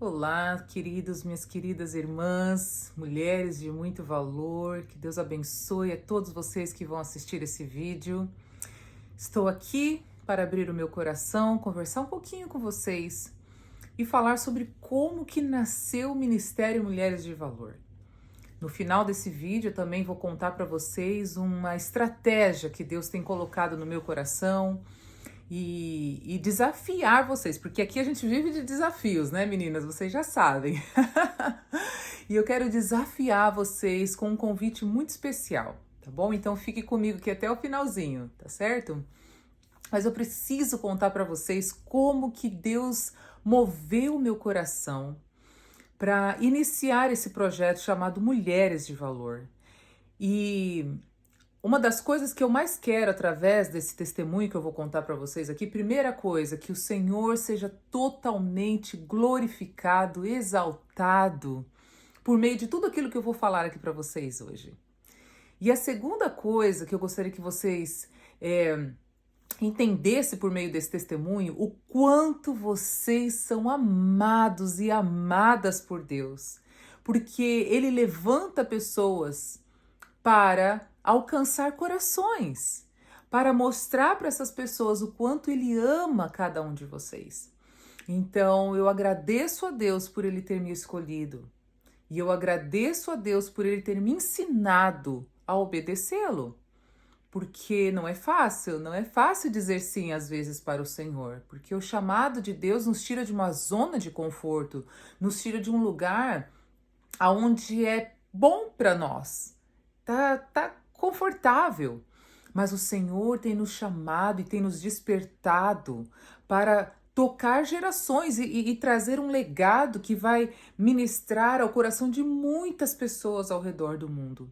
Olá, queridos, minhas queridas irmãs, mulheres de muito valor, que Deus abençoe a todos vocês que vão assistir esse vídeo. Estou aqui para abrir o meu coração, conversar um pouquinho com vocês e falar sobre como que nasceu o Ministério Mulheres de Valor. No final desse vídeo eu também vou contar para vocês uma estratégia que Deus tem colocado no meu coração, e desafiar vocês, porque aqui a gente vive de desafios, né, meninas? Vocês já sabem. E eu quero desafiar vocês com um convite muito especial, tá bom? Então fique comigo aqui até o finalzinho, tá certo? Mas eu preciso contar para vocês como que Deus moveu o meu coração para iniciar esse projeto chamado Mulheres de Valor. E uma das coisas que eu mais quero através desse testemunho que eu vou contar para vocês aqui, primeira coisa, que o Senhor seja totalmente glorificado, exaltado por meio de tudo aquilo que eu vou falar aqui para vocês hoje. E a segunda coisa que eu gostaria que vocês entendessem por meio desse testemunho, o quanto vocês são amados e amadas por Deus, porque Ele levanta pessoas para alcançar corações, para mostrar para essas pessoas o quanto Ele ama cada um de vocês. Então, eu agradeço a Deus por Ele ter me escolhido e eu agradeço a Deus por Ele ter me ensinado a obedecê-lo, porque não é fácil dizer sim às vezes para o Senhor, porque o chamado de Deus nos tira de uma zona de conforto, nos tira de um lugar aonde é bom para nós. Tá confortável, mas o Senhor tem nos chamado e tem nos despertado para tocar gerações e trazer um legado que vai ministrar ao coração de muitas pessoas ao redor do mundo.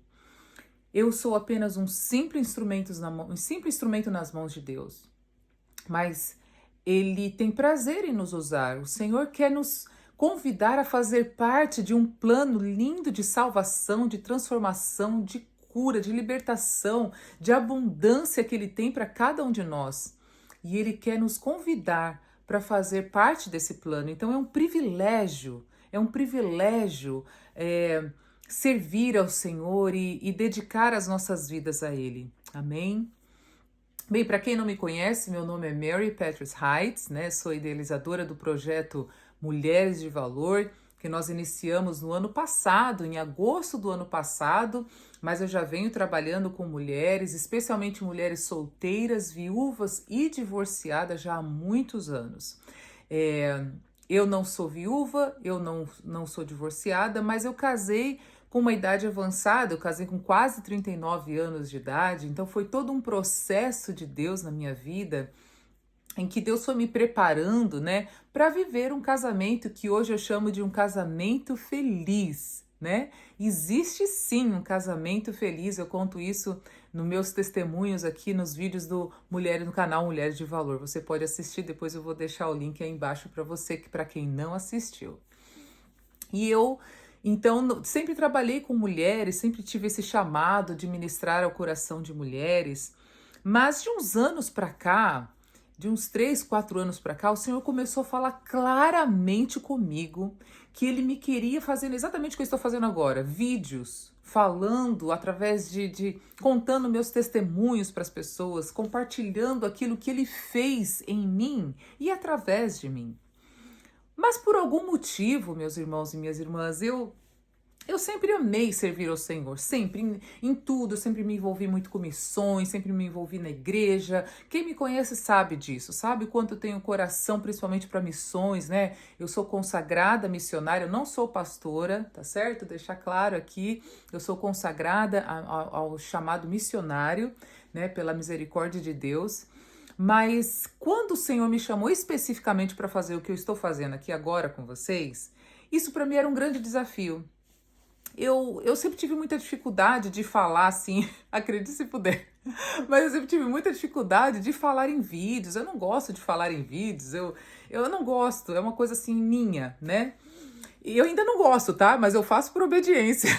Eu sou apenas um simples instrumento nas mãos de Deus, mas Ele tem prazer em nos usar. O Senhor quer nos convidar a fazer parte de um plano lindo de salvação, de transformação, de cura, de libertação, de abundância que Ele tem para cada um de nós. E Ele quer nos convidar para fazer parte desse plano. Então é um privilégio servir ao Senhor e dedicar as nossas vidas a Ele. Amém? Bem, para quem não me conhece, meu nome é Mary Patrice Heights, né? Sou idealizadora do projeto Mulheres de Valor, que nós iniciamos no ano passado, em agosto do ano passado, mas eu já venho trabalhando com mulheres, especialmente mulheres solteiras, viúvas e divorciadas já há muitos anos. Eu não sou viúva, eu não sou divorciada, mas eu casei com uma idade avançada, eu casei com quase 39 anos de idade, então foi todo um processo de Deus na minha vida, em que Deus foi me preparando, né, para viver um casamento que hoje eu chamo de um casamento feliz, né? Existe sim um casamento feliz, eu conto isso nos meus testemunhos aqui nos vídeos do no canal Mulheres de Valor. Você pode assistir, depois eu vou deixar o link aí embaixo para você, para quem não assistiu. E eu então, sempre trabalhei com mulheres, sempre tive esse chamado de ministrar ao coração de mulheres, mas de uns anos para cá, de uns 3, 4 anos para cá, o Senhor começou a falar claramente comigo que Ele me queria fazendo exatamente o que eu estou fazendo agora, vídeos, falando através contando meus testemunhos para as pessoas, compartilhando aquilo que Ele fez em mim e através de mim. Mas por algum motivo, meus irmãos e minhas irmãs, eu sempre amei servir ao Senhor, sempre, em tudo, eu sempre me envolvi muito com missões, sempre me envolvi na igreja. Quem me conhece sabe disso, sabe o quanto eu tenho coração, principalmente para missões, né? Eu sou consagrada missionária, eu não sou pastora, tá certo? Deixar claro aqui, eu sou consagrada ao chamado missionário, né? Pela misericórdia de Deus. Mas quando o Senhor me chamou especificamente para fazer o que eu estou fazendo aqui agora com vocês, isso para mim era um grande desafio. Eu sempre tive muita dificuldade de falar assim, acredite se puder, mas eu sempre tive muita dificuldade de falar em vídeos. Eu não gosto de falar em vídeos, eu não gosto, é uma coisa assim minha, né? E eu ainda não gosto, tá? Mas eu faço por obediência.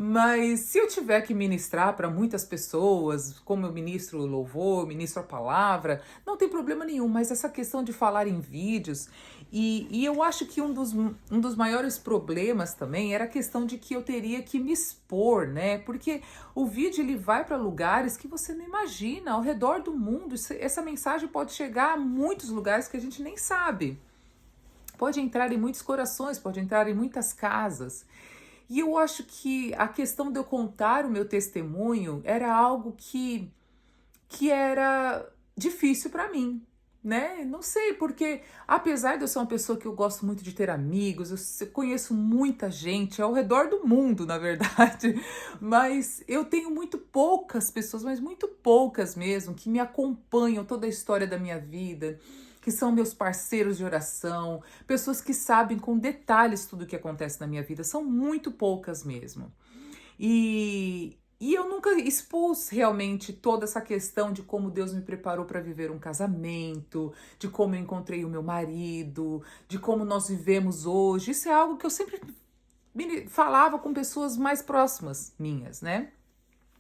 Mas se eu tiver que ministrar para muitas pessoas, como eu ministro o louvor, ministro a palavra, não tem problema nenhum. Mas essa questão de falar em vídeos, e eu acho que um dos maiores problemas também era a questão de que eu teria que me expor, né? Porque o vídeo ele vai para lugares que você não imagina, ao redor do mundo. Essa mensagem pode chegar a muitos lugares que a gente nem sabe. Pode entrar em muitos corações, pode entrar em muitas casas. E eu acho que a questão de eu contar o meu testemunho era algo que era difícil para mim, né? Não sei, porque apesar de eu ser uma pessoa que eu gosto muito de ter amigos, conheço muita gente ao redor do mundo, na verdade, mas eu tenho muito poucas pessoas, mas muito poucas mesmo, que me acompanham toda a história da minha vida, que são meus parceiros de oração, pessoas que sabem com detalhes tudo o que acontece na minha vida, são muito poucas mesmo. E eu nunca expus realmente toda essa questão de como Deus me preparou para viver um casamento, de como eu encontrei o meu marido, de como nós vivemos hoje. Isso é algo que eu sempre falava com pessoas mais próximas minhas, né?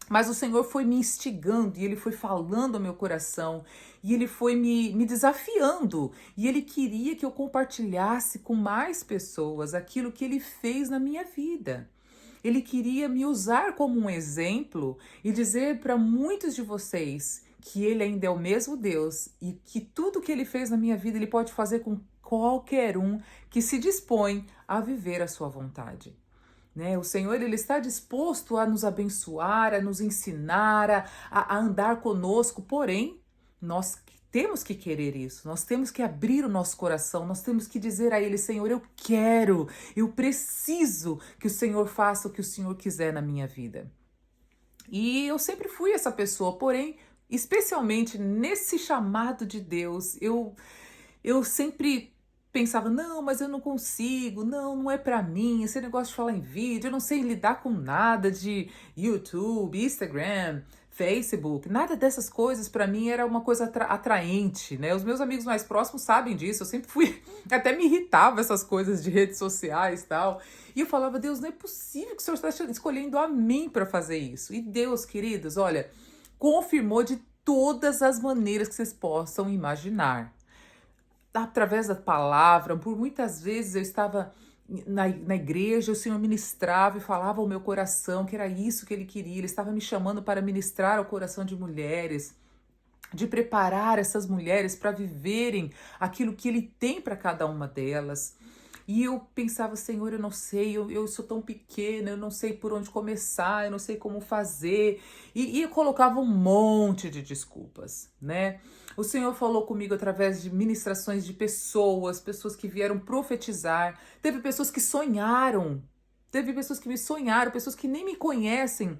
Mas o Senhor foi me instigando e Ele foi falando ao meu coração e Ele foi me desafiando e Ele queria que eu compartilhasse com mais pessoas aquilo que Ele fez na minha vida. Ele queria me usar como um exemplo e dizer para muitos de vocês que Ele ainda é o mesmo Deus e que tudo que Ele fez na minha vida Ele pode fazer com qualquer um que se dispõe a viver a sua vontade. Né? O Senhor ele está disposto a nos abençoar, a nos ensinar, a andar conosco, porém, nós temos que querer isso, nós temos que abrir o nosso coração, nós temos que dizer a Ele, Senhor, eu quero, eu preciso que o Senhor faça o que o Senhor quiser na minha vida. E eu sempre fui essa pessoa, porém, especialmente nesse chamado de Deus, eu sempre pensava, não, mas eu não consigo, não é pra mim, esse negócio de falar em vídeo, eu não sei lidar com nada de YouTube, Instagram, Facebook, nada dessas coisas pra mim era uma coisa atraente, né? Os meus amigos mais próximos sabem disso, eu sempre fui, até me irritava essas coisas de redes sociais e tal, e eu falava, Deus, não é possível que o Senhor está escolhendo a mim pra fazer isso. E Deus, queridos, olha, confirmou de todas as maneiras que vocês possam imaginar. Através da palavra, por muitas vezes eu estava na igreja, o Senhor ministrava e falava ao meu coração que era isso que Ele queria, Ele estava me chamando para ministrar ao coração de mulheres, de preparar essas mulheres para viverem aquilo que Ele tem para cada uma delas. E eu pensava, Senhor, eu não sei, eu sou tão pequena, eu não sei por onde começar, eu não sei como fazer. E eu colocava um monte de desculpas, né? O Senhor falou comigo através de ministrações de pessoas que vieram profetizar. Teve pessoas que sonharam, teve pessoas que me sonharam, pessoas que nem me conhecem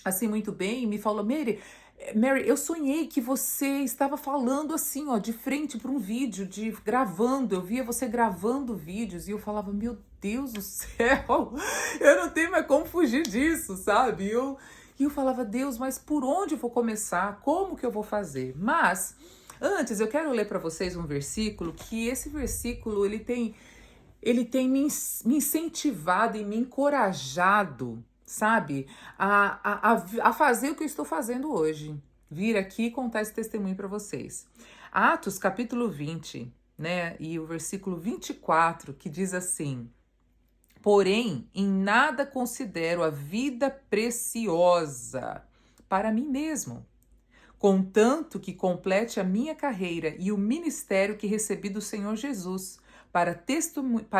assim muito bem, e me falou, Mary, eu sonhei que você estava falando assim, ó, de frente para um vídeo, gravando, eu via você gravando vídeos, e eu falava, meu Deus do céu, eu não tenho mais como fugir disso, sabe? E eu falava, Deus, mas por onde eu vou começar? Como que eu vou fazer? Mas, antes, eu quero ler para vocês um versículo, que esse versículo, ele tem me incentivado e me encorajado, sabe, a fazer o que eu estou fazendo hoje. Vir aqui contar esse testemunho para vocês. Atos, capítulo 20, né, e o versículo 24, que diz assim, porém, em nada considero a vida preciosa para mim mesmo, contanto que complete a minha carreira e o ministério que recebi do Senhor Jesus, para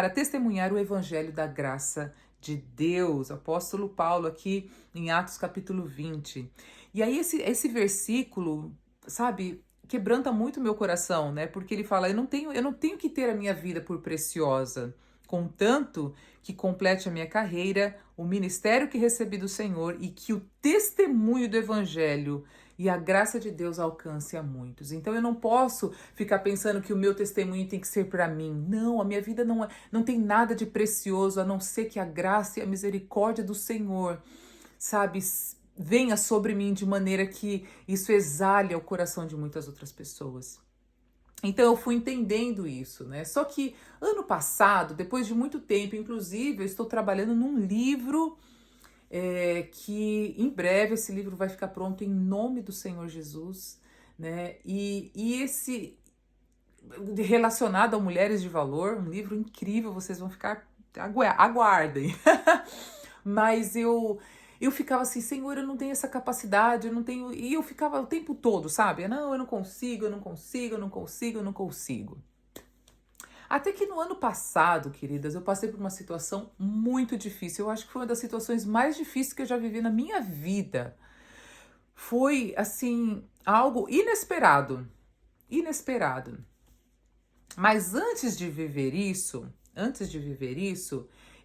testemunhar o evangelho da graça de Deus. Apóstolo Paulo aqui em Atos capítulo 20. E aí esse versículo, sabe, quebranta muito o meu coração, né? Porque ele fala, eu não tenho que ter a minha vida por preciosa, contanto que complete a minha carreira, o ministério que recebi do Senhor e que o testemunho do evangelho e a graça de Deus alcance a muitos. Então eu não posso ficar pensando que o meu testemunho tem que ser para mim. Não, a minha vida não tem nada de precioso a não ser que a graça e a misericórdia do Senhor, sabe, venha sobre mim de maneira que isso exale ao coração de muitas outras pessoas. Então eu fui entendendo isso, né? Só que ano passado, depois de muito tempo, inclusive, eu estou trabalhando num livro que em breve esse livro vai ficar pronto em nome do Senhor Jesus, né? E esse relacionado a mulheres de valor, um livro incrível, vocês vão ficar, aguardem. Mas eu ficava assim, Senhor, eu não tenho essa capacidade, eu não tenho, e eu ficava o tempo todo, sabe? Não, eu não consigo, eu não consigo, eu não consigo, eu não consigo. Até que no ano passado, queridas, eu passei por uma situação muito difícil. Eu acho que foi uma das situações mais difíceis que eu já vivi na minha vida. Foi, assim, algo inesperado. Inesperado. Mas antes de viver isso,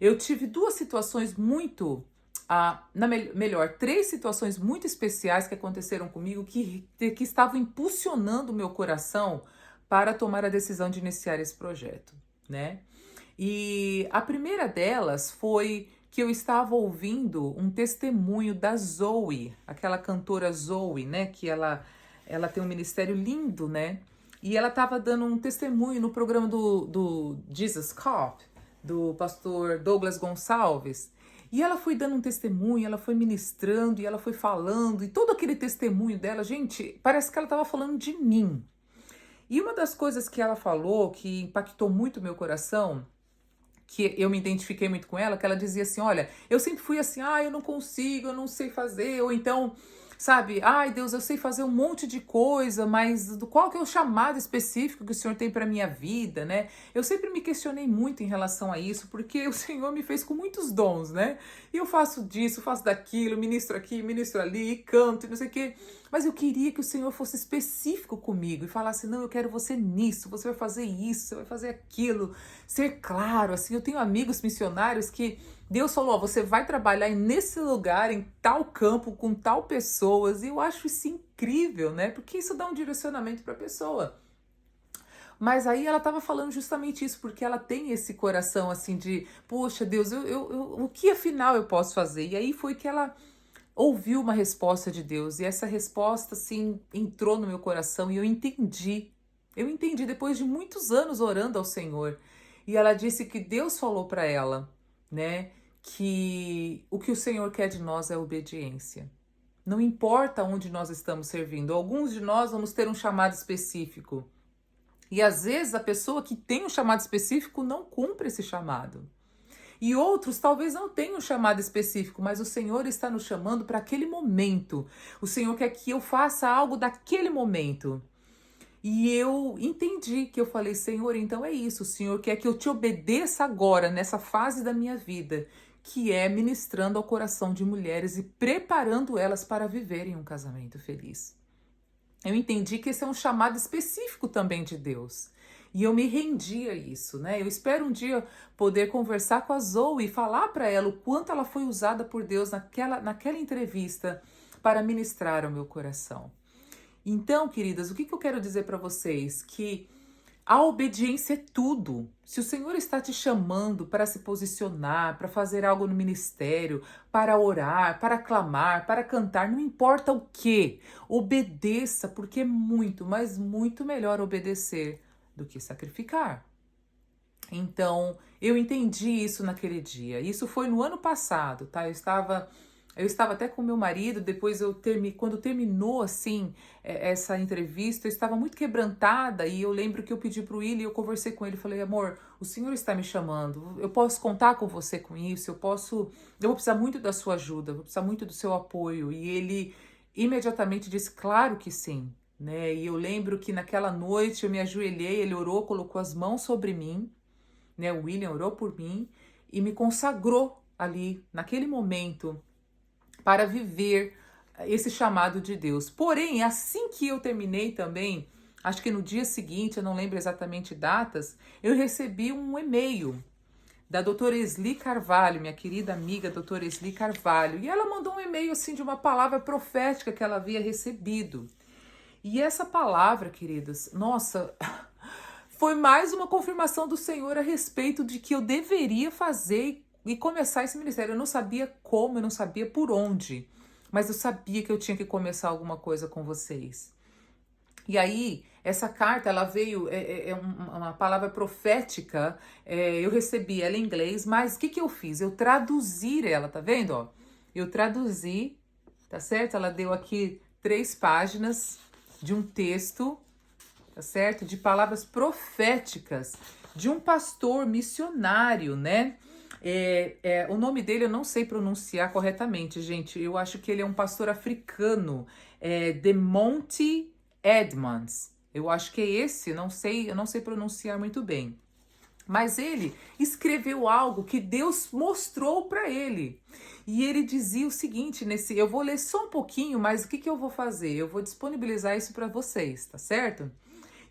eu tive duas situações muito, melhor, três situações muito especiais que aconteceram comigo que estavam impulsionando o meu coração para tomar a decisão de iniciar esse projeto, né? E a primeira delas foi que eu estava ouvindo um testemunho da Zoe, aquela cantora Zoe, né? Que ela tem um ministério lindo, né? E ela estava dando um testemunho no programa do Jesus Cop, do pastor Douglas Gonçalves. E ela foi dando um testemunho, ela foi ministrando e ela foi falando, e todo aquele testemunho dela, gente, parece que ela estava falando de mim. E uma das coisas que ela falou que impactou muito meu coração, que eu me identifiquei muito com ela, que ela dizia assim, olha, eu sempre fui assim, eu não consigo, eu não sei fazer, ou então, sabe, ai Deus, eu sei fazer um monte de coisa, mas qual que é o chamado específico que o Senhor tem para minha vida, né? Eu sempre me questionei muito em relação a isso, porque o Senhor me fez com muitos dons, né? E eu faço disso, faço daquilo, ministro aqui, ministro ali, canto, não sei o quê. Mas eu queria que o Senhor fosse específico comigo e falasse, não, eu quero você nisso, você vai fazer isso, você vai fazer aquilo. Ser claro, assim, eu tenho amigos missionários que Deus falou, você vai trabalhar nesse lugar, em tal campo, com tal pessoas, e eu acho isso incrível, né? Porque isso dá um direcionamento para a pessoa. Mas aí ela estava falando justamente isso, porque ela tem esse coração assim de, poxa, Deus, o que afinal eu posso fazer? E aí foi que ela ouviu uma resposta de Deus, e essa resposta, assim, entrou no meu coração, e eu entendi. Eu entendi depois de muitos anos orando ao Senhor. E ela disse que Deus falou para ela, né, que o Senhor quer de nós é obediência. Não importa onde nós estamos servindo. Alguns de nós vamos ter um chamado específico. E às vezes a pessoa que tem um chamado específico não cumpre esse chamado. E outros talvez não tenham um chamado específico, mas o Senhor está nos chamando para aquele momento. O Senhor quer que eu faça algo daquele momento. E eu entendi que eu falei, Senhor, então é isso. O Senhor quer que eu te obedeça agora, nessa fase da minha vida, que é ministrando ao coração de mulheres e preparando elas para viverem um casamento feliz. Eu entendi que esse é um chamado específico também de Deus. E eu me rendi a isso, né? Eu espero um dia poder conversar com a Zoe e falar para ela o quanto ela foi usada por Deus naquela entrevista para ministrar ao meu coração. Então, queridas, o que eu quero dizer para vocês? Que a obediência é tudo. Se o Senhor está te chamando para se posicionar, para fazer algo no ministério, para orar, para clamar, para cantar, não importa o que, obedeça, porque é muito, mas muito melhor obedecer do que sacrificar. Então, eu entendi isso naquele dia. Isso foi no ano passado, tá? Eu estava até com meu marido, depois quando terminou assim essa entrevista, eu estava muito quebrantada e eu lembro que eu pedi para o Willi, eu conversei com ele, falei, amor, o Senhor está me chamando, eu posso contar com você com isso, eu vou precisar muito da sua ajuda, vou precisar muito do seu apoio. E ele imediatamente disse, claro que sim, né? E eu lembro que naquela noite eu me ajoelhei, ele orou, colocou as mãos sobre mim, né? O William orou por mim e me consagrou ali, naquele momento, para viver esse chamado de Deus. Porém, assim que eu terminei também, acho que no dia seguinte, eu não lembro exatamente datas, eu recebi um e-mail da doutora Esli Carvalho, minha querida amiga doutora Esli Carvalho, e ela mandou um e-mail assim de uma palavra profética que ela havia recebido. E essa palavra, queridas, nossa, foi mais uma confirmação do Senhor a respeito de que eu deveria fazer e começar esse ministério. Eu não sabia como, eu não sabia por onde, mas eu sabia que eu tinha que começar alguma coisa com vocês. E aí, essa carta, ela veio, uma palavra profética, eu recebi ela em inglês, mas o que eu fiz? Eu traduzi ela, tá vendo? Ó? eu traduzi, tá certo? Ela deu aqui 3 páginas de um texto, tá certo? De palavras proféticas de um pastor missionário, né? O nome dele eu não sei pronunciar corretamente, gente. Eu acho que ele é um pastor africano, Demonte Edmonds. Eu acho que é esse, não sei, eu não sei pronunciar muito bem. Mas ele escreveu algo que Deus mostrou para ele. E ele dizia o seguinte, eu vou ler só um pouquinho, mas o que eu vou fazer? Eu vou disponibilizar isso para vocês, tá certo?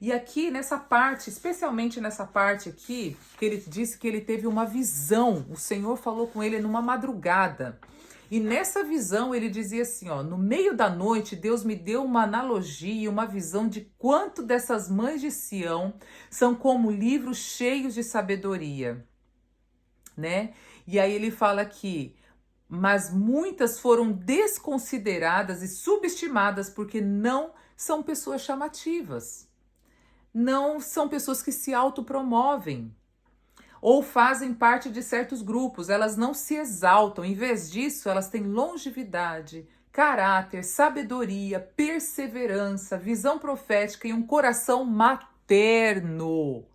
E aqui nessa parte, especialmente nessa parte aqui, que ele disse que ele teve uma visão, o Senhor falou com ele numa madrugada. E nessa visão ele dizia assim, ó, no meio da noite Deus me deu uma analogia, uma visão de quanto dessas mães de Sião são como livros cheios de sabedoria, né? E aí ele fala aqui, mas muitas foram desconsideradas e subestimadas porque não são pessoas chamativas. Não são pessoas que se autopromovem ou fazem parte de certos grupos, elas não se exaltam, em vez disso, elas têm longevidade, caráter, sabedoria, perseverança, visão profética e um coração materno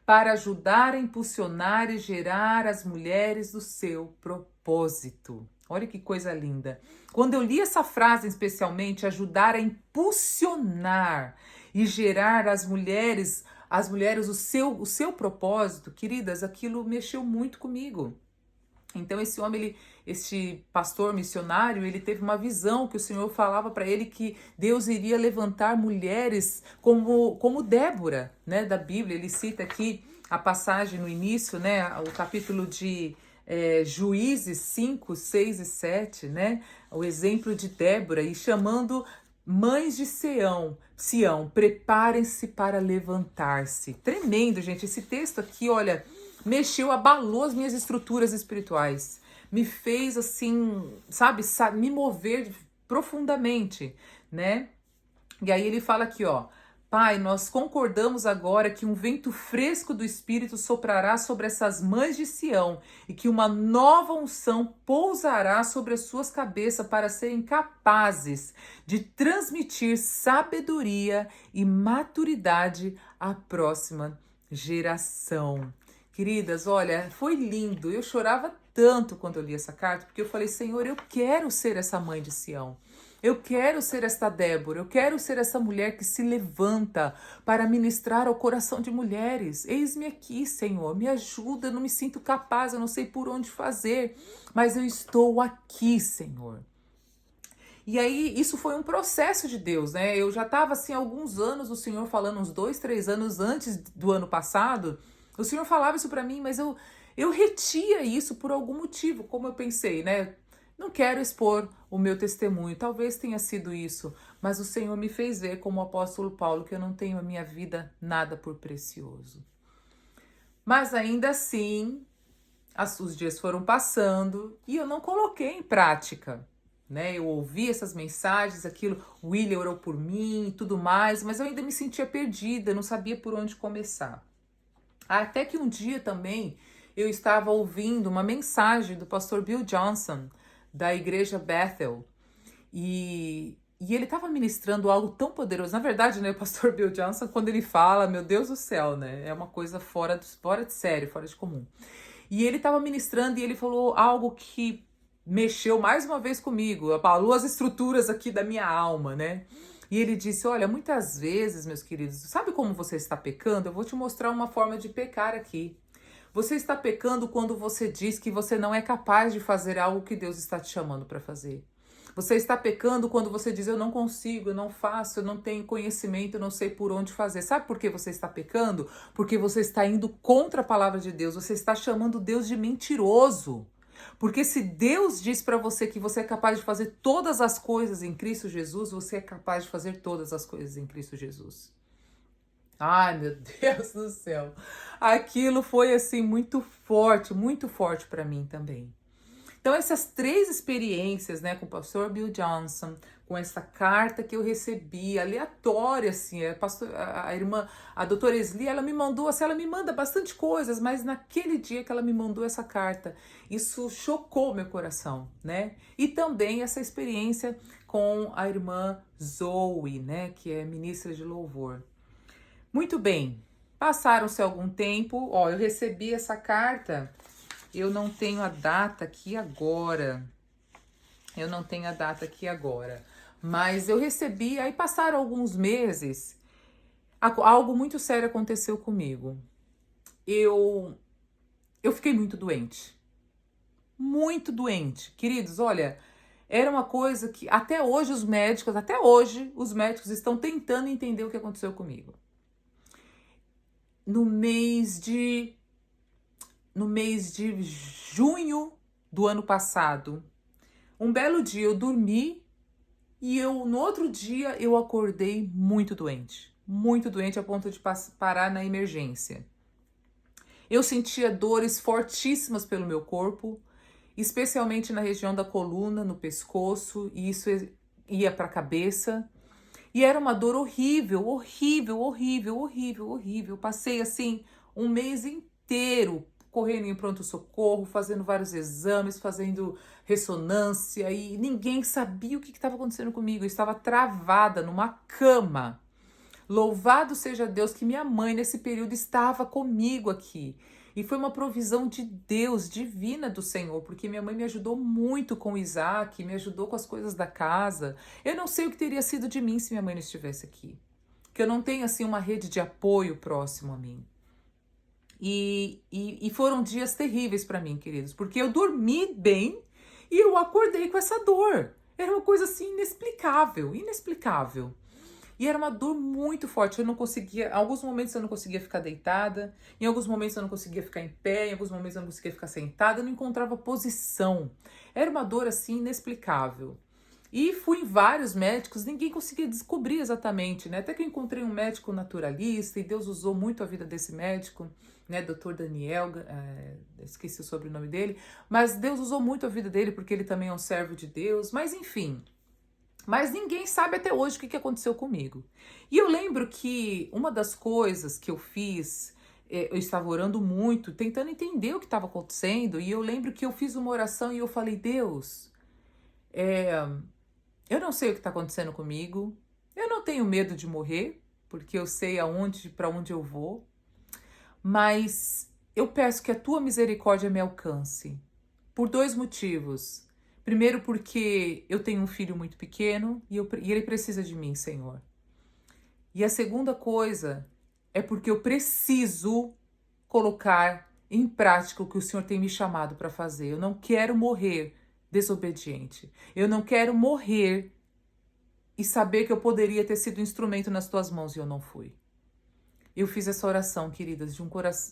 para ajudar a impulsionar e gerar as mulheres do seu propósito. Olha que coisa linda. Quando eu li essa frase, especialmente, ajudar a impulsionar e gerar as mulheres o seu propósito, queridas, aquilo mexeu muito comigo. Então esse homem, este pastor missionário, ele teve uma visão que o Senhor falava para ele que Deus iria levantar mulheres como Débora, né, da Bíblia. Ele cita aqui a passagem no início, né, o capítulo de Juízes 5, 6 e 7, né, o exemplo de Débora, e chamando mães de Sião, preparem-se para levantar-se. Tremendo, gente. Esse texto aqui, olha, mexeu, abalou as minhas estruturas espirituais. Me fez, assim, sabe, me mover profundamente, né? E aí ele fala aqui, ó. Pai, nós concordamos agora que um vento fresco do Espírito soprará sobre essas mães de Sião e que uma nova unção pousará sobre as suas cabeças para serem capazes de transmitir sabedoria e maturidade à próxima geração. Queridas, olha, foi lindo. Eu chorava tanto quando eu li essa carta, porque eu falei, Senhor, eu quero ser essa mãe de Sião. Eu quero ser esta Débora, eu quero ser essa mulher que se levanta para ministrar ao coração de mulheres. Eis-me aqui, Senhor, me ajuda, eu não me sinto capaz, eu não sei por onde fazer, mas eu estou aqui, Senhor. E aí, isso foi um processo de Deus, né? Eu já estava, assim, há alguns anos, o Senhor falando, uns 2, 3 anos antes do ano passado, o Senhor falava isso para mim, mas eu retia isso por algum motivo, como eu pensei, né? Não quero expor o meu testemunho, talvez tenha sido isso, mas o Senhor me fez ver, como o apóstolo Paulo, que eu não tenho a minha vida nada por precioso. Mas ainda assim, os dias foram passando e eu não coloquei em prática, né? Eu ouvi essas mensagens, aquilo, o William orou por mim e tudo mais, mas eu ainda me sentia perdida, não sabia por onde começar. Até que um dia também eu estava ouvindo uma mensagem do pastor Bill Johnson, da igreja Bethel, e ele estava ministrando algo tão poderoso. Na verdade, né, o pastor Bill Johnson, quando ele fala, meu Deus do céu, né, é uma coisa fora de sério, fora de comum. E ele estava ministrando e ele falou algo que mexeu mais uma vez comigo, abalou as estruturas aqui da minha alma, né? E ele disse, olha, muitas vezes, meus queridos, sabe como você está pecando? Eu vou te mostrar uma forma de pecar aqui. Você está pecando quando você diz que você não é capaz de fazer algo que Deus está te chamando para fazer. Você está pecando quando você diz, eu não consigo, eu não faço, eu não tenho conhecimento, eu não sei por onde fazer. Sabe por que você está pecando? Porque você está indo contra a palavra de Deus, você está chamando Deus de mentiroso. Porque se Deus diz para você que você é capaz de fazer todas as coisas em Cristo Jesus, você é capaz de fazer todas as coisas em Cristo Jesus. Ai, meu Deus do céu. Aquilo foi assim muito forte para mim também. Então essas 3 experiências, né, com o pastor Bill Johnson, com essa carta que eu recebi, aleatória, assim, a irmã, a doutora Esli, ela me mandou, assim, ela me manda bastante coisas, mas naquele dia que ela me mandou essa carta, isso chocou meu coração, né? E também essa experiência com a irmã Zoe, né, que é ministra de louvor. Muito bem, passaram-se algum tempo, ó, eu recebi essa carta, eu não tenho a data aqui agora, mas eu recebi, aí passaram alguns meses, algo muito sério aconteceu comigo. Eu fiquei muito doente. Muito doente. Queridos, olha, era uma coisa que até hoje os médicos estão tentando entender o que aconteceu comigo. No mês de junho do ano passado, um belo dia eu dormi e no outro dia eu acordei muito doente a ponto de parar na emergência. Eu sentia dores fortíssimas pelo meu corpo, especialmente na região da coluna, no pescoço, e isso ia para a cabeça. E era uma dor horrível, horrível, horrível, horrível, horrível. Passei assim um mês inteiro correndo em pronto-socorro, fazendo vários exames, fazendo ressonância, e ninguém sabia o que estava acontecendo comigo. Eu estava travada numa cama. Louvado seja Deus que minha mãe nesse período estava comigo aqui. E foi uma provisão de Deus, divina do Senhor, porque minha mãe me ajudou muito com o Isaac, me ajudou com as coisas da casa. Eu não sei o que teria sido de mim se minha mãe não estivesse aqui. Que eu não tenho assim uma rede de apoio próximo a mim. E foram dias terríveis para mim, queridos, porque eu dormi bem e eu acordei com essa dor. Era uma coisa assim inexplicável, inexplicável. E era uma dor muito forte, eu não conseguia, em alguns momentos eu não conseguia ficar deitada, em alguns momentos eu não conseguia ficar em pé, em alguns momentos eu não conseguia ficar sentada, eu não encontrava posição. Era uma dor assim inexplicável. E fui em vários médicos, ninguém conseguia descobrir exatamente, né? Até que eu encontrei um médico naturalista e Deus usou muito a vida desse médico, né? Dr. Daniel, esqueci o sobrenome dele, mas Deus usou muito a vida dele porque ele também é um servo de Deus, mas enfim. Mas ninguém sabe até hoje o que aconteceu comigo. E eu lembro que uma das coisas que eu fiz, eu estava orando muito, tentando entender o que estava acontecendo, e eu lembro que eu fiz uma oração e eu falei, Deus, eu não sei o que está acontecendo comigo, eu não tenho medo de morrer, porque eu sei para onde eu vou, mas eu peço que a tua misericórdia me alcance, por 2 motivos. Primeiro, porque eu tenho um filho muito pequeno e ele precisa de mim, Senhor. E a segunda coisa é porque eu preciso colocar em prática o que o Senhor tem me chamado para fazer. Eu não quero morrer desobediente. Eu não quero morrer e saber que eu poderia ter sido instrumento nas tuas mãos e eu não fui. Eu fiz essa oração, queridas,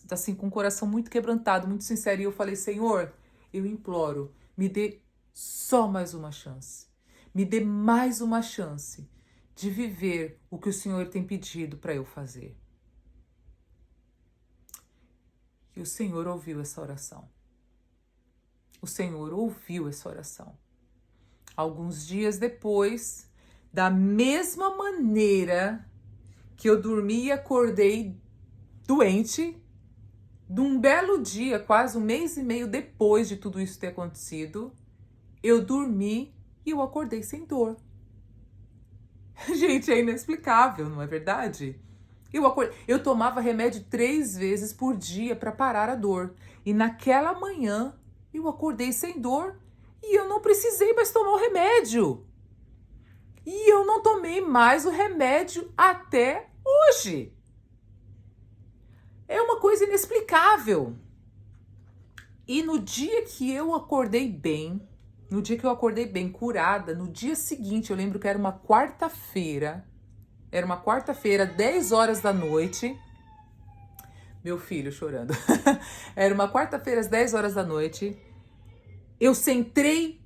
assim, com um coração muito quebrantado, muito sincero. E eu falei, Senhor, eu imploro, me dê só mais uma chance. Me dê mais uma chance de viver o que o Senhor tem pedido para eu fazer. E o Senhor ouviu essa oração. O Senhor ouviu essa oração. Alguns dias depois, da mesma maneira que eu dormi e acordei doente, de um belo dia, quase 1 mês e meio depois de tudo isso ter acontecido, eu dormi e eu acordei sem dor. Gente, é inexplicável, não é verdade? Eu tomava remédio 3 vezes por dia para parar a dor. E naquela manhã eu acordei sem dor e eu não precisei mais tomar o remédio. E eu não tomei mais o remédio até hoje. É uma coisa inexplicável. E no dia que eu acordei bem, curada, no dia seguinte, eu lembro que era uma quarta-feira, 10 horas da noite, meu filho chorando, era uma quarta-feira às 10 horas da noite, eu sentei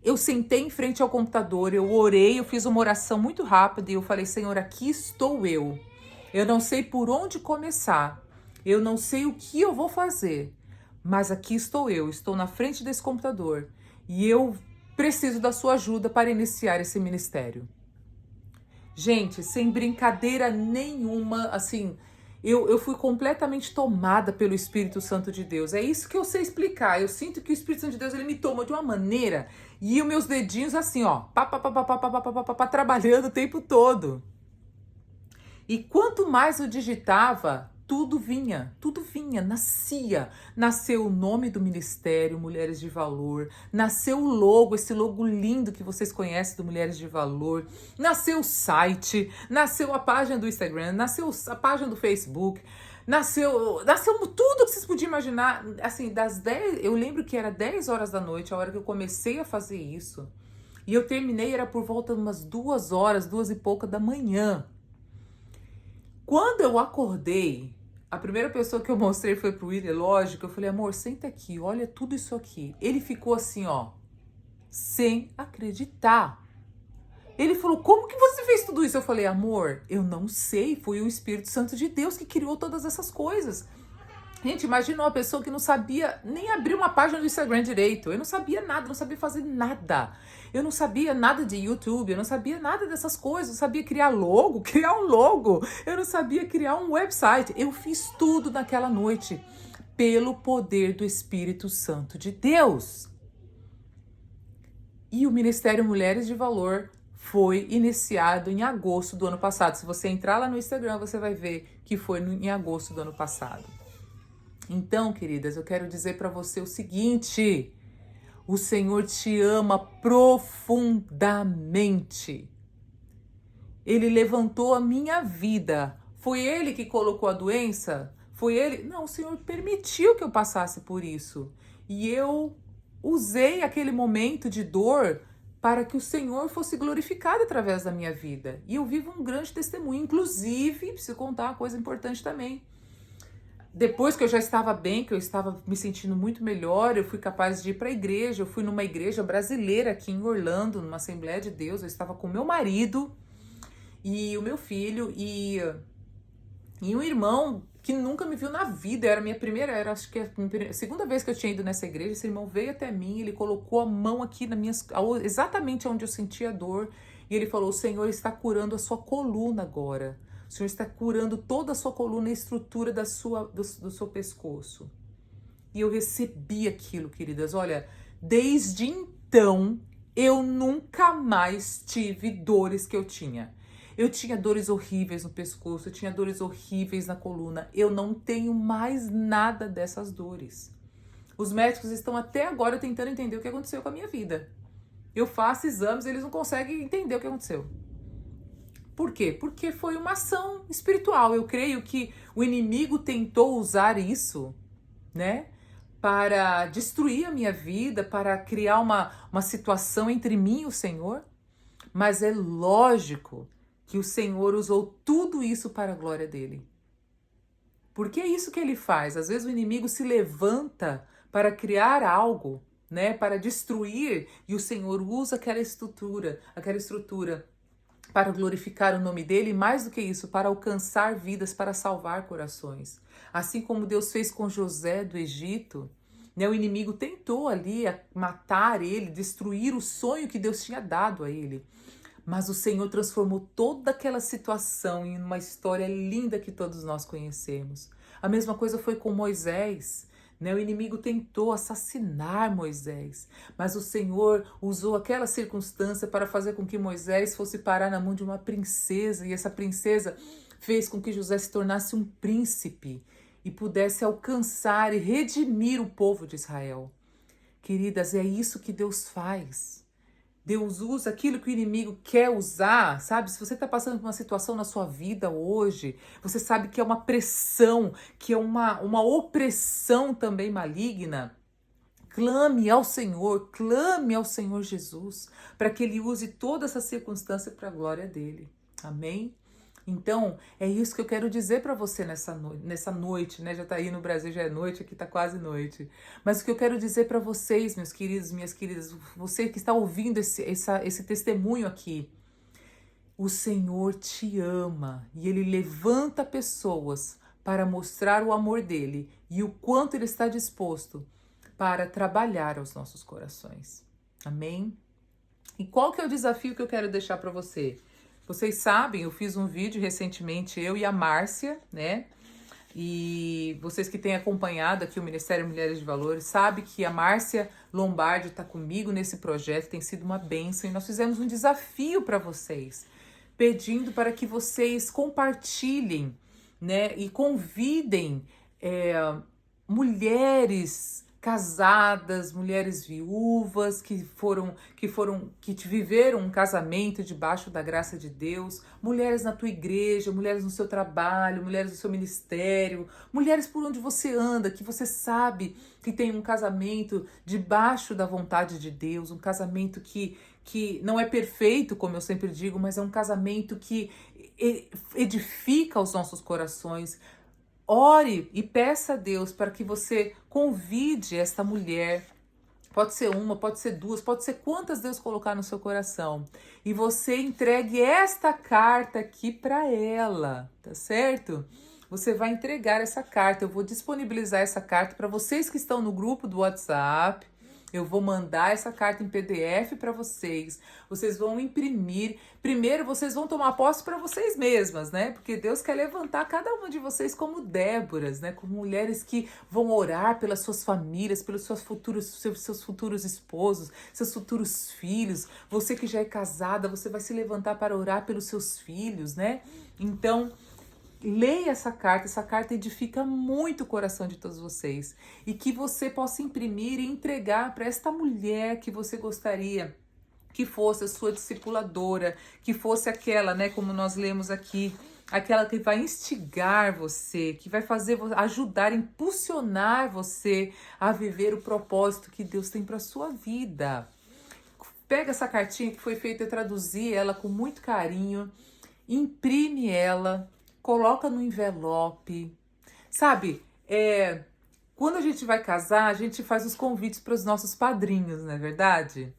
em frente ao computador, eu orei, eu fiz uma oração muito rápida e eu falei, Senhor, aqui estou eu não sei por onde começar, eu não sei o que eu vou fazer, mas aqui estou na frente desse computador e eu preciso da sua ajuda para iniciar esse ministério. Gente, sem brincadeira nenhuma, assim, eu fui completamente tomada pelo Espírito Santo de Deus. É isso que eu sei explicar. Eu sinto que o Espírito Santo de Deus, ele me toma de uma maneira e os meus dedinhos assim, ó, trabalhando o tempo todo. E quanto mais eu digitava, tudo vinha, nascia. Nasceu o nome do ministério, Mulheres de Valor. Nasceu o logo, esse logo lindo que vocês conhecem do Mulheres de Valor. Nasceu o site, nasceu a página do Instagram, nasceu a página do Facebook. Nasceu tudo que vocês podiam imaginar. Assim, das 10, eu lembro que era 10 horas da noite, a hora que eu comecei a fazer isso. E eu terminei, era por volta de umas 2 horas, 2 e pouca da manhã. Quando eu acordei, a primeira pessoa que eu mostrei foi pro William, lógico, eu falei, amor, senta aqui, olha tudo isso aqui. Ele ficou assim, ó, sem acreditar. Ele falou, como que você fez tudo isso? Eu falei, amor, eu não sei, foi o Espírito Santo de Deus que criou todas essas coisas. Gente, imagina uma pessoa que não sabia nem abrir uma página do Instagram direito. Eu não sabia nada, não sabia fazer nada. Eu não sabia nada de YouTube, eu não sabia nada dessas coisas. Eu sabia criar logo, criar um logo. Eu não sabia criar um website. Eu fiz tudo naquela noite pelo poder do Espírito Santo de Deus. E o Ministério Mulheres de Valor foi iniciado em agosto do ano passado. Se você entrar lá no Instagram, você vai ver que foi em agosto do ano passado. Então, queridas, eu quero dizer para você o seguinte: o Senhor te ama profundamente. Ele levantou a minha vida. Foi Ele que colocou a doença? Foi Ele? Não, o Senhor permitiu que eu passasse por isso. E eu usei aquele momento de dor para que o Senhor fosse glorificado através da minha vida. E eu vivo um grande testemunho. Inclusive, preciso contar uma coisa importante também. Depois que eu já estava bem, que eu estava me sentindo muito melhor, eu fui capaz de ir para a igreja. Eu fui numa igreja brasileira aqui em Orlando, numa Assembleia de Deus. Eu estava com meu marido e o meu filho e um irmão que nunca me viu na vida. Era a minha primeira, era acho que a segunda vez que eu tinha ido nessa igreja. Esse irmão veio até mim, ele colocou a mão aqui exatamente onde eu sentia dor. E ele falou, o Senhor está curando a sua coluna agora. O Senhor está curando toda a sua coluna e a estrutura do seu pescoço. E eu recebi aquilo, queridas. Olha, desde então, eu nunca mais tive dores que eu tinha. Eu tinha dores horríveis no pescoço, eu tinha dores horríveis na coluna. Eu não tenho mais nada dessas dores. Os médicos estão até agora tentando entender o que aconteceu com a minha vida. Eu faço exames e eles não conseguem entender o que aconteceu. Por quê? Porque foi uma ação espiritual. Eu creio que o inimigo tentou usar isso, né, para destruir a minha vida, para criar uma situação entre mim e o Senhor. Mas é lógico que o Senhor usou tudo isso para a glória dele. Porque é isso que ele faz. Às vezes o inimigo se levanta para criar algo, né, para destruir, e o Senhor usa aquela estrutura para glorificar o nome dele, e mais do que isso, para alcançar vidas, para salvar corações. Assim como Deus fez com José do Egito, né, o inimigo tentou ali matar ele, destruir o sonho que Deus tinha dado a ele. Mas o Senhor transformou toda aquela situação em uma história linda que todos nós conhecemos. A mesma coisa foi com Moisés. Né? O inimigo tentou assassinar Moisés, mas o Senhor usou aquela circunstância para fazer com que Moisés fosse parar na mão de uma princesa, e essa princesa fez com que José se tornasse um príncipe e pudesse alcançar e redimir o povo de Israel. Queridas, é isso que Deus faz. Deus usa aquilo que o inimigo quer usar, sabe? Se você está passando por uma situação na sua vida hoje, você sabe que é uma pressão, que é uma opressão também maligna, clame ao Senhor Jesus, para que Ele use toda essa circunstância para a glória dEle. Amém? Então, é isso que eu quero dizer para você nessa noite, né? Já tá aí no Brasil, já é noite, aqui tá quase noite. Mas o que eu quero dizer para vocês, meus queridos, minhas queridas, você que está ouvindo esse testemunho aqui, o Senhor te ama e Ele levanta pessoas para mostrar o amor dEle e o quanto Ele está disposto para trabalhar aos nossos corações. Amém? E qual que é o desafio que eu quero deixar para você? Vocês sabem, eu fiz um vídeo recentemente, eu e a Márcia, né? E vocês que têm acompanhado aqui o Ministério Mulheres de Valores, sabem que a Márcia Lombardi está comigo nesse projeto, tem sido uma bênção, e nós fizemos um desafio para vocês, pedindo para que vocês compartilhem, né, e convidem mulheres casadas, mulheres viúvas que viveram um casamento debaixo da graça de Deus, mulheres na tua igreja, mulheres no seu trabalho, mulheres no seu ministério, mulheres por onde você anda, que você sabe que tem um casamento debaixo da vontade de Deus, um casamento que não é perfeito, como eu sempre digo, mas é um casamento que edifica os nossos corações. Ore e peça a Deus para que você convide esta mulher. Pode ser uma, pode ser duas, pode ser quantas Deus colocar no seu coração. E você entregue esta carta aqui para ela, tá certo? Você vai entregar essa carta. Eu vou disponibilizar essa carta para vocês que estão no grupo do WhatsApp. Eu vou mandar essa carta em PDF para vocês. Vocês vão imprimir. Primeiro, vocês vão tomar posse para vocês mesmas, né? Porque Deus quer levantar cada uma de vocês como Déboras, né? Como mulheres que vão orar pelas suas famílias, pelos seus futuros esposos, seus futuros filhos. Você que já é casada, você vai se levantar para orar pelos seus filhos, né? Então, leia essa carta edifica muito o coração de todos vocês. E que você possa imprimir e entregar para esta mulher que você gostaria que fosse a sua discipuladora, que fosse aquela, né, como nós lemos aqui, aquela que vai instigar você, que vai ajudar, impulsionar você a viver o propósito que Deus tem para sua vida. Pega essa cartinha que foi feita, eu traduzi ela com muito carinho, imprime ela, coloca no envelope. Sabe, quando a gente vai casar, a gente faz os convites para os nossos padrinhos, não é verdade?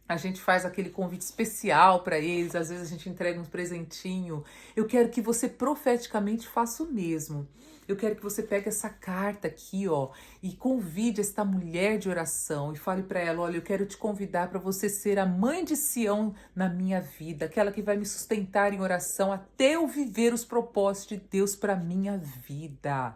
A gente faz aquele convite especial para eles, às vezes a gente entrega um presentinho. Eu quero que você profeticamente faça o mesmo. Eu quero que você pegue essa carta aqui, ó, e convide esta mulher de oração e fale para ela, olha, eu quero te convidar para você ser a mãe de Sião na minha vida, aquela que vai me sustentar em oração até eu viver os propósitos de Deus para minha vida.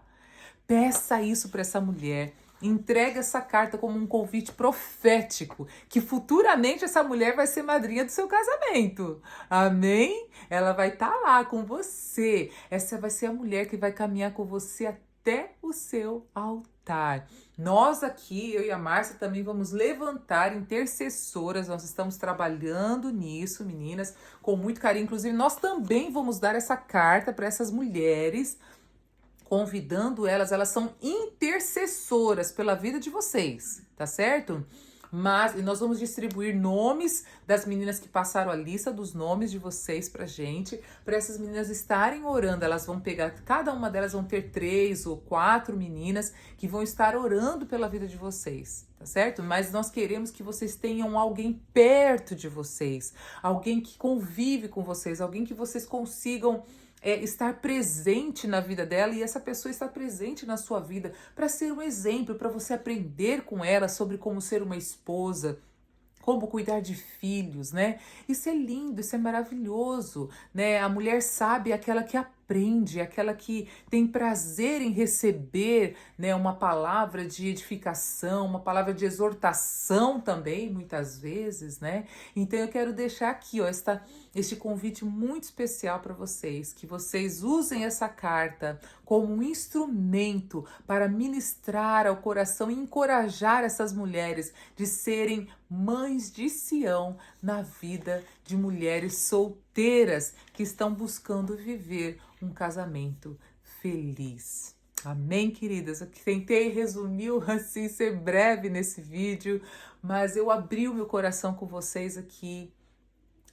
Peça isso para essa mulher. Entrega essa carta como um convite profético, que futuramente essa mulher vai ser madrinha do seu casamento. Amém? Ela vai estar lá com você. Essa vai ser a mulher que vai caminhar com você até o seu altar. Nós aqui, eu e a Márcia, também vamos levantar intercessoras. Nós estamos trabalhando nisso, meninas, com muito carinho. Inclusive, nós também vamos dar essa carta para essas mulheres, convidando elas são intercessoras pela vida de vocês, tá certo? Mas nós vamos distribuir nomes das meninas que passaram a lista dos nomes de vocês pra gente, para essas meninas estarem orando. Elas vão pegar, cada uma delas vão ter 3 ou 4 meninas que vão estar orando pela vida de vocês, tá certo? Mas nós queremos que vocês tenham alguém perto de vocês, alguém que convive com vocês, alguém que vocês consigam estar presente na vida dela e essa pessoa estar presente na sua vida para ser um exemplo, para você aprender com ela sobre como ser uma esposa, como cuidar de filhos, né? Isso é lindo, isso é maravilhoso, né? A mulher sábia é aquela que aprende, é aquela que tem prazer em receber, né, uma palavra de edificação, uma palavra de exortação também, muitas vezes, né? Então eu quero deixar aqui, ó, este convite muito especial para vocês, que vocês usem essa carta como um instrumento para ministrar ao coração e encorajar essas mulheres de serem mães de Sião na vida de mulheres solteiras que estão buscando viver um casamento feliz. Amém, queridas? Eu tentei resumir assim, ser breve nesse vídeo, mas eu abri o meu coração com vocês aqui.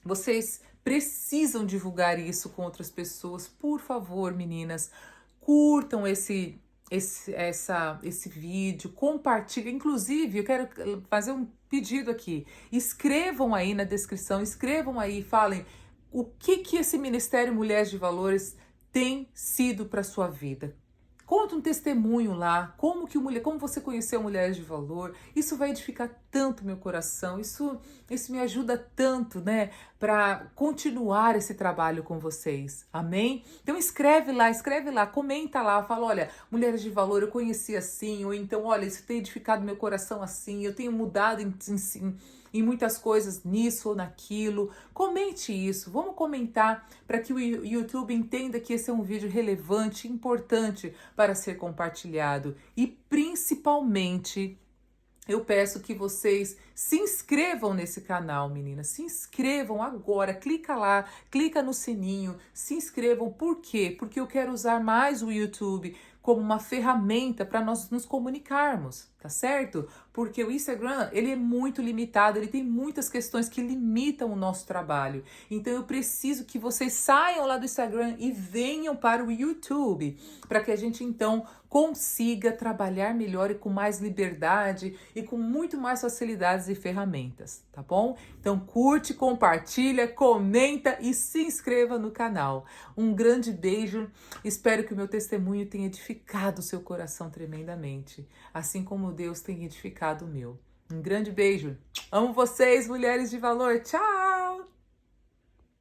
Vocês precisam divulgar isso com outras pessoas. Por favor, meninas, curtam esse vídeo, compartilhem. Inclusive, eu quero fazer um pedido aqui. Escrevam aí na descrição, escrevam aí, falem o que esse Ministério Mulheres de Valores tem sido para sua vida. Conta um testemunho lá, como você conheceu Mulheres de Valor. Isso vai edificar tanto meu coração, isso me ajuda tanto, né, para continuar esse trabalho com vocês. Amém? Então escreve lá, comenta lá, fala, olha, Mulheres de Valor eu conheci assim, ou então, olha, isso tem edificado meu coração assim, eu tenho mudado em muitas coisas nisso ou naquilo. Comente isso, vamos comentar para que o YouTube entenda que esse é um vídeo relevante, importante para ser compartilhado. E principalmente, eu peço que vocês se inscrevam nesse canal, meninas. Se inscrevam agora. Clica lá, clica no sininho, se inscrevam. Por quê? Porque eu quero usar mais o YouTube como uma ferramenta para nós nos comunicarmos, tá certo? Porque o Instagram, ele é muito limitado, ele tem muitas questões que limitam o nosso trabalho. Então eu preciso que vocês saiam lá do Instagram e venham para o YouTube, para que a gente então consiga trabalhar melhor e com mais liberdade e com muito mais facilidades e ferramentas, tá bom? Então curte, compartilha, comenta e se inscreva no canal. Um grande beijo, espero que o meu testemunho tenha edificado o seu coração tremendamente, assim como Deus tem edificado o meu. Um grande beijo, amo vocês, Mulheres de Valor, tchau!